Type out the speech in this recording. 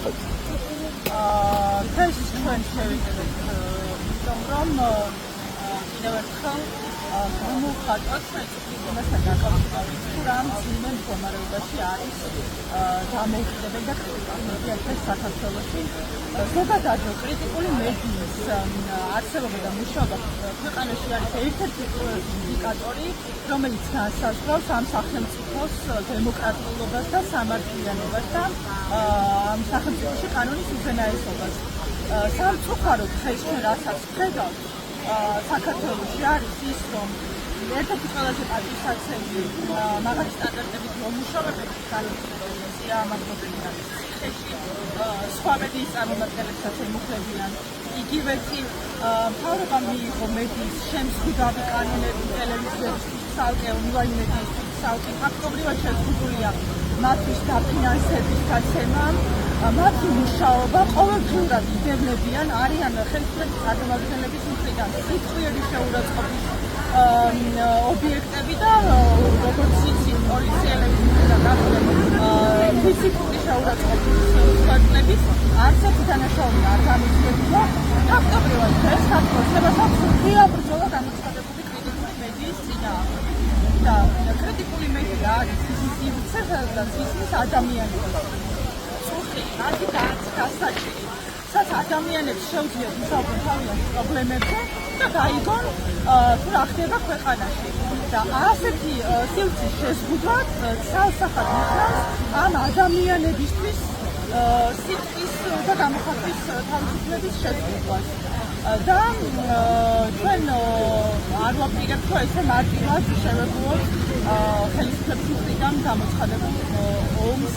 გაგახსოვთ? ეს ჩვენ შევიდეთ რომ კიდევ ერთხელ გამოვხატოთ წიგნებთან დაკავშირებით თუ რა მძიმე მდგომარეობაში არის დამოუკიდებელი და კრიტიკული მედია საქართველოში. ზოგადად კრიტიკული მედიის არსებობა და მუშაობა ქვეყანაში არის ერთ-ერთი პირველი ინდიკატორი, რომელიც განსაზღვრავს ამ სახელმწიფოს დემოკრატიულობას და სამართლიანობას და ამ სახელმწიფოში კანონის უზენაესობას. სამწუხაროდ დღეს ჩვენ რასაც ვხედავთ საქართველოში არის ის, რომ ერთ-ერთი ყველაზე პატივსაცემი მაღალი სტანდარტებით მომუშავებელი განვითარების სიამაყრობელია ციხეში სხვა მედიის წარმომადგენლებსაც ემუქრებიან. იგივე წინ მთავრობამ მიიღო მედიის შემსგავი კანონები ტელევიზიისთვის ცალკე ონლაინ მედიისთვის ცალკე ფაქტობრივად შეზღუდულია მათთვის დაფინანსების გაცემა. მათი მუშაობა ყოველდღიურად იდევნებიან არიან ხელისუფლების წარმომადგენლების მხრიდან სიტყვიერი შეურაცხყოფის ობიექტები და როგორც იცით პოლიციელების მხრიდან ფიზიკური შეურაცხყოფის ქვეყნების არცერთ დანაშაული არ გამიჩნდება. ფაქტობრივად ეს საქართველოს აქვს ღია ბრძოლა გამოცხადებული კრიტიკული მედიის წინააღმდეგ. და კრიტიკული მედია არის ის სივრცე, სადაც ისმის ადამიანებს მათი დასაჭირი, სადაც ადამიანებს შეუძლიათ ისაუბრონ თავიანთ პრობლემებზე და გაიგონ თუ რა ხდება ქვეყანაში. და ასეთი სივრცის შეზღუდვა ცალსახად ნიშნავს ამ ადამიანებისთვის სიტყვის და გამოხატვის თავისუფლების შეზღუდვას. და ჩვენ არ ვაპირებთ, რომ ესე მარტივად შევეგუოთ ხელისუფლების მხრიდან გამოცხადებულ ომს.